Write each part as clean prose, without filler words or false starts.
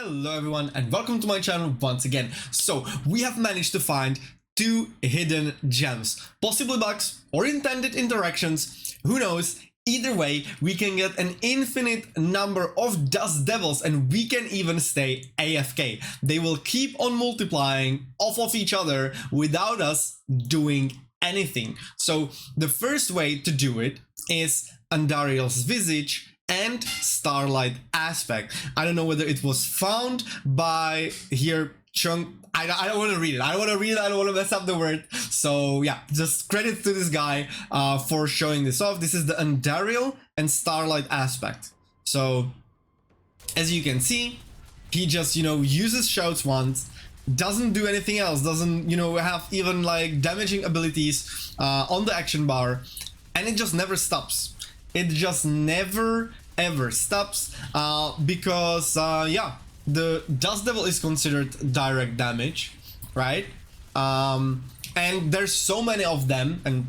Hello everyone and welcome to my channel once again. So we have managed to find two hidden gems, possibly bugs or intended interactions, who knows. Either way, we can get an infinite number of dust devils and we can even stay AFK. They will keep on multiplying off of each other without us doing anything. So the first way to do it is Andariel's Visage and Starlight aspect. I don't know whether it was found by here Chunk. I don't want to read it. I don't want to read it. I don't want to mess up the word. So yeah, just credit to this guy for showing this off. This is the Andariel and Starlight aspect. So as you can see, he just, uses shouts once, doesn't do anything else, doesn't, have even like damaging abilities on the action bar, and it just never stops. It just never ever stops because yeah, the Dust Devil is considered direct damage, right? And there's so many of them, and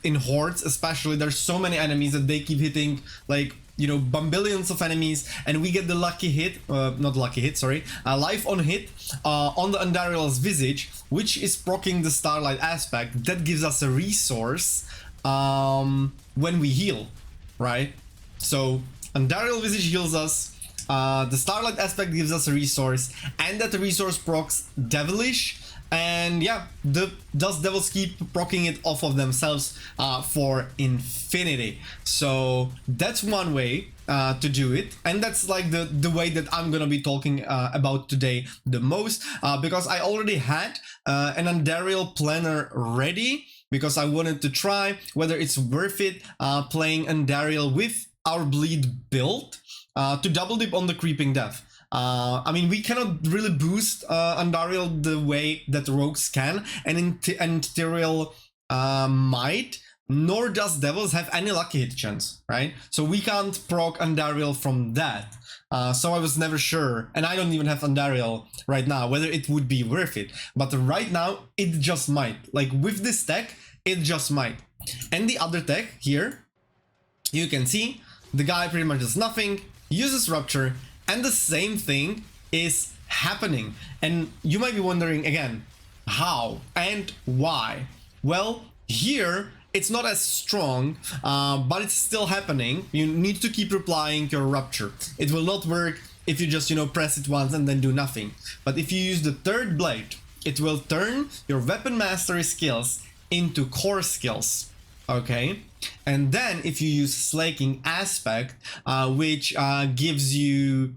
in hordes especially, there's so many enemies that they keep hitting, like bambillions of enemies, and we get the lucky hit, not lucky hit, sorry, life on hit on the Andariel's Visage, which is proccing the Starlight aspect. That gives us a resource when we heal, right? So Andariel Visage heals us, the Starlight aspect gives us a resource, and that resource procs Devilish, and yeah, the Dust Devils keep proccing it off of themselves for infinity. So that's one way to do it, and that's like the way that I'm gonna be talking about today the most, because I already had an Andariel planner ready, because I wanted to try whether it's worth it playing Andariel with our bleed build to double dip on the creeping death. I mean, we cannot really boost Andariel the way that rogues can, and Tyrael might, nor does devils have any lucky hit chance, right? So we can't proc Andariel from that. So I was never sure, and I don't even have Andariel right now, whether it would be worth it. But right now, it just might. Like with this tech, it just might. And the other tech here, you can see, the guy pretty much does nothing, uses Rupture, and the same thing is happening. And you might be wondering again, how and why? Well, here it's not as strong, but it's still happening. You need to keep replying your Rupture. It will not work if you just, press it once and then do nothing. But if you use the third blade, it will turn your weapon mastery skills into core skills. Okay, and then if you use Slaking aspect, which gives you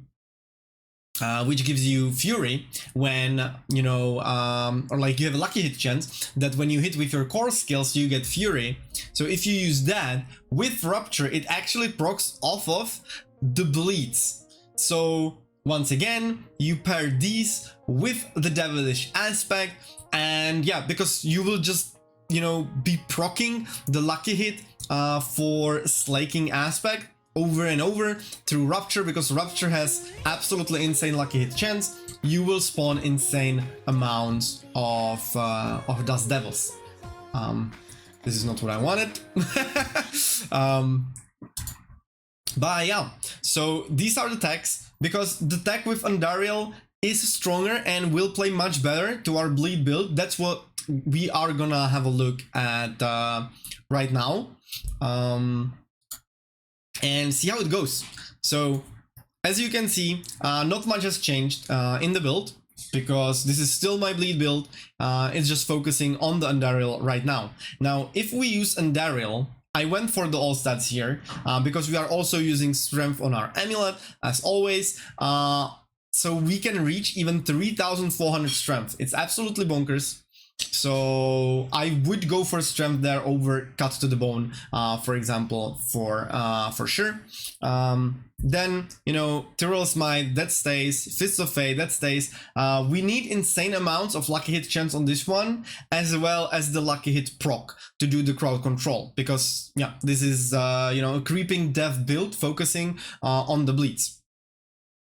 fury when or like you have a lucky hit chance that when you hit with your core skills you get fury. So if you use that with Rupture, it actually procs off of the bleeds. So once again, you pair these with the Devilish aspect, and yeah, because you will just be proccing the lucky hit for Slaking aspect over and over through Rupture, because Rupture has absolutely insane lucky hit chance. You will spawn insane amounts of Dust Devils. This is not what I wanted. But yeah, so these are the techs, because the tech with Andariel is stronger and will play much better to our bleed build. That's what we are gonna have a look at right now, and see how it goes. So as you can see, not much has changed in the build, because this is still my bleed build. It's just focusing on the Andariel right now. Now if we use Andariel, I went for the all stats here because we are also using strength on our amulet as always, so we can reach even 3,400 strength. It's absolutely bonkers. So I would go for strength there over cut to the bone, for example, for sure. Then Tyrael Smite, that stays. Fist of Fate, that stays. We need insane amounts of lucky hit chance on this one, as well as the lucky hit proc to do the crowd control, because yeah, this is a creeping death build focusing on the bleeds.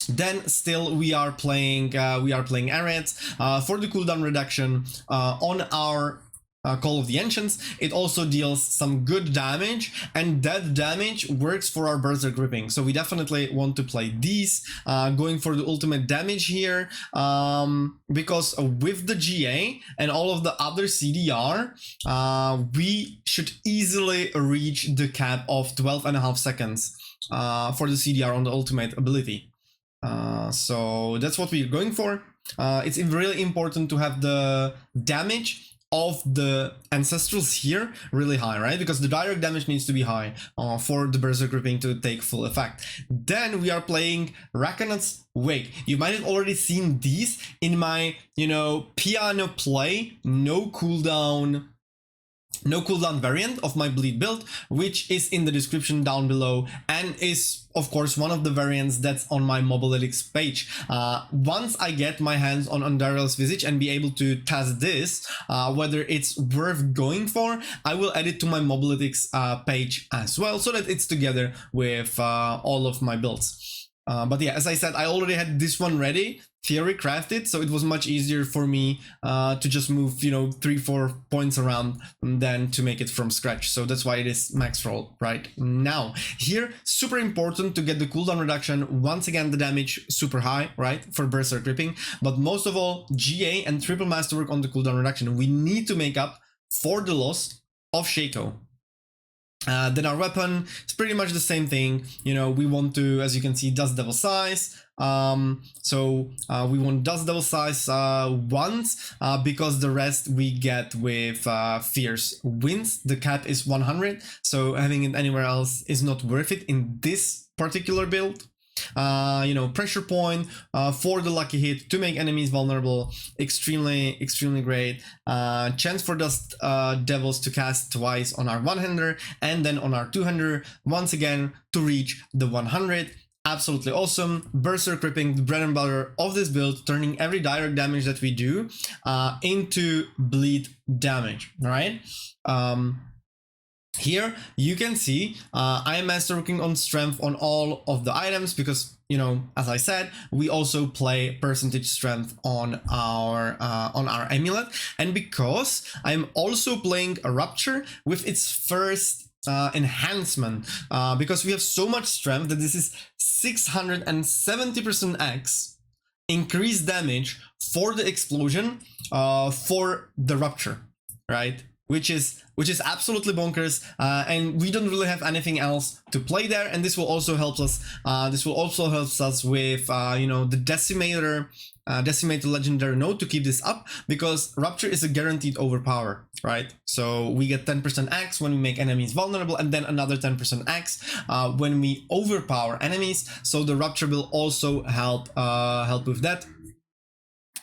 Then still we are playing arrests for the cooldown reduction on our Call of the Ancients. It also deals some good damage, and that damage works for our Berserk Gripping. So we definitely want to play these, going for the ultimate damage here, because with the GA and all of the other CDR, we should easily reach the cap of 12.5 seconds for the CDR on the ultimate ability. So that's what we're going for. It's really important to have the damage of the ancestrals here really high, right? Because the direct damage needs to be high for the Berserk Gripping to take full effect. Then we are playing Rakanat's Wake. You might have already seen these in my, piano play, no cooldown variant of my bleed build, which is in the description down below and is of course one of the variants that's on my Mobalytics page. Once I get my hands on Andariel's Visage and be able to test this, whether it's worth going for, I will add it to my Mobalytics page as well, so that it's together with all of my builds. But yeah, as I said, I already had this one ready, theory crafted, so it was much easier for me to just move, 3-4 points around than to make it from scratch. So that's why it is max roll right now. Here, super important to get the cooldown reduction. Once again, the damage super high, right, for Berserk Gripping. But most of all, GA and triple masterwork on the cooldown reduction. We need to make up for the loss of Shaco. Then our weapon is pretty much the same thing. We want to, as you can see, Dust Devil size. So we want Dust Devil size once, because the rest we get with Fierce Winds. The cap is 100, so having it anywhere else is not worth it in this particular build. Pressure point for the lucky hit to make enemies vulnerable, extremely great. Chance for Dust Devils to cast twice on our one-hander and then on our two-hander, once again to reach the 100. Absolutely awesome. Berserk Gripping, the bread and butter of this build, turning every direct damage that we do into bleed damage. All right. Here you can see I am masterworking on strength on all of the items because, as I said, we also play percentage strength on our amulet, and because I'm also playing a Rupture with its first enhancement, because we have so much strength that this is 670% X increased damage for the explosion for the Rupture, right? Which is absolutely bonkers, and we don't really have anything else to play there. And this will also help us. This will also help us with the Decimator legendary node to keep this up, because Rupture is a guaranteed overpower, right? So we get 10% X when we make enemies vulnerable, and then another 10% X when we overpower enemies. So the Rupture will also help with that.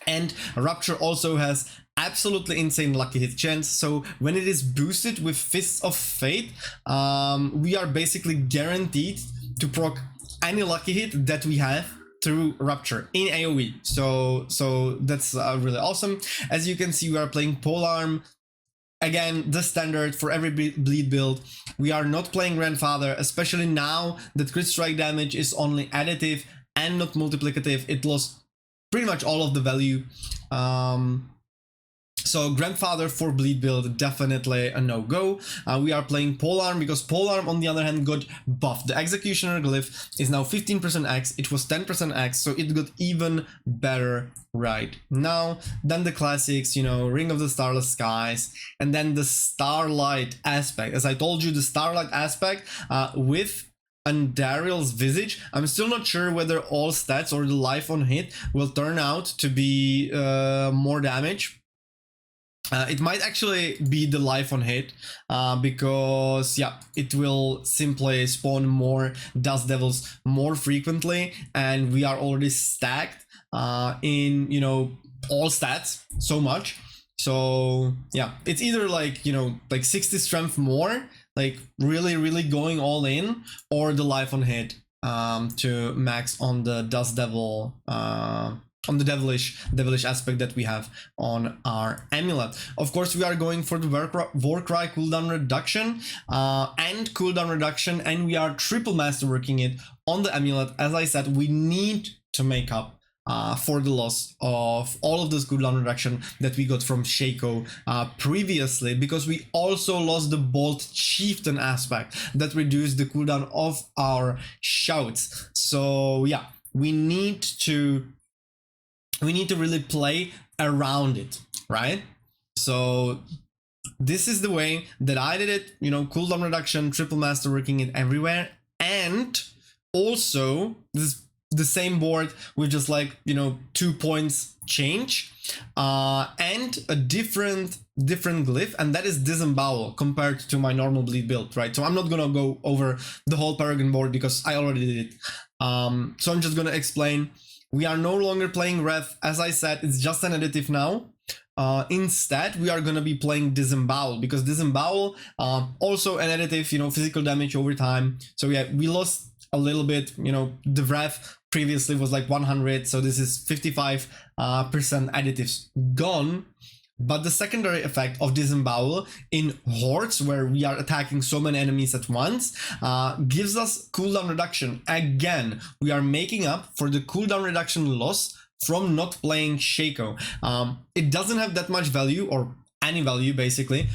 And Rupture also has absolutely insane lucky hit chance, so when it is boosted with Fists of Fate, we are basically guaranteed to proc any lucky hit that we have through Rupture in AoE. So that's really awesome. As you can see, we are playing Polearm. Again, the standard for every bleed build. We are not playing Grandfather, especially now that crit strike damage is only additive and not multiplicative. It lost pretty much all of the value. So Grandfather for bleed build, definitely a no-go. We are playing Polearm because Polearm, on the other hand, got buffed. The Executioner glyph is now 15% X. It was 10% X, so it got even better right now. Then the classics, Ring of the Starless Skies, and then the Starlight aspect. As I told you, the Starlight aspect with Andariel's Visage. I'm still not sure whether all stats or the life on hit will turn out to be more damage. It might actually be the life on hit, because it will simply spawn more Dust Devils more frequently, and we are already stacked in all stats so much. So it's either like 60 strength more, like really going all in, or the life on hit to max on the Dust Devil, on the devilish aspect that we have on our amulet. Of course, we are going for the Warcry cooldown reduction and we are triple masterworking it on the amulet. As I said, we need to make up for the loss of all of this cooldown reduction that we got from Shaco previously, because we also lost the Bolt Chieftain aspect that reduced the cooldown of our shouts. So yeah, we need to really play around it, right? So this is the way that I did it, you know, cooldown reduction, triple master working it everywhere, and also this is the same board with just like, you know, 2 points change and a different glyph, and that is Disembowel compared to my normal bleed build, right? So I'm not gonna go over the whole Paragon board because I already did it. So I'm just gonna explain. We are no longer playing Rev. As I said, it's just an additive now. Instead, we are gonna be playing Disembowel, because Disembowel, also an additive, you know, physical damage over time. So yeah, we lost a little bit, you know, the Rev previously was like 100, so this is 55% additives gone. But the secondary effect of Disembowel in hordes, where we are attacking so many enemies at once, gives us cooldown reduction. Again, we are making up for the cooldown reduction loss from not playing Shaco. It doesn't have that much value, or any value basically,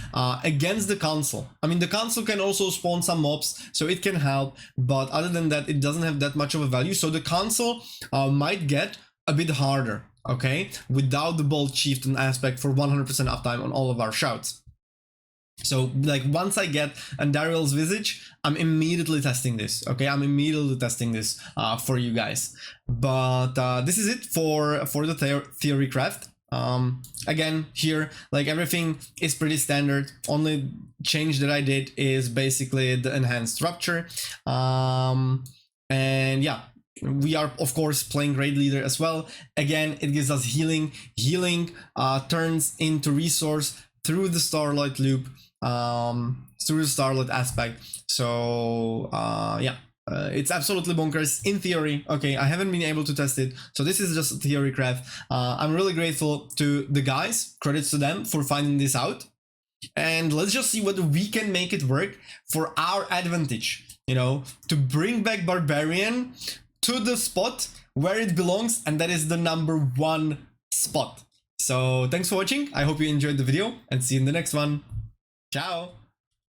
against the console. I mean, the console can also spawn some mobs, so it can help, but other than that, it doesn't have that much of a value. So the console might get a bit harder, okay, without the Bolt Chieftain aspect for 100% uptime on all of our shouts. So like once I get Andariel's Visage, I'm immediately testing this, okay? I'm immediately testing this for you guys. But this is it for the theorycraft. Again, here, like everything is pretty standard. Only change that I did is basically the enhanced Rupture. And yeah, we are of course playing Raid Leader as well. Again, it gives us healing. Healing turns into resource through the Starlight loop, through the Starlight aspect. So yeah, it's absolutely bonkers in theory. Okay, I haven't been able to test it, so this is just a theorycraft. I'm really grateful to the guys, credits to them for finding this out, and let's just see whether we can make it work for our advantage, you know, to bring back Barbarian to the spot where it belongs, and that is the #1 spot. So thanks for watching. I hope you enjoyed the video, and see you in the next one. Ciao.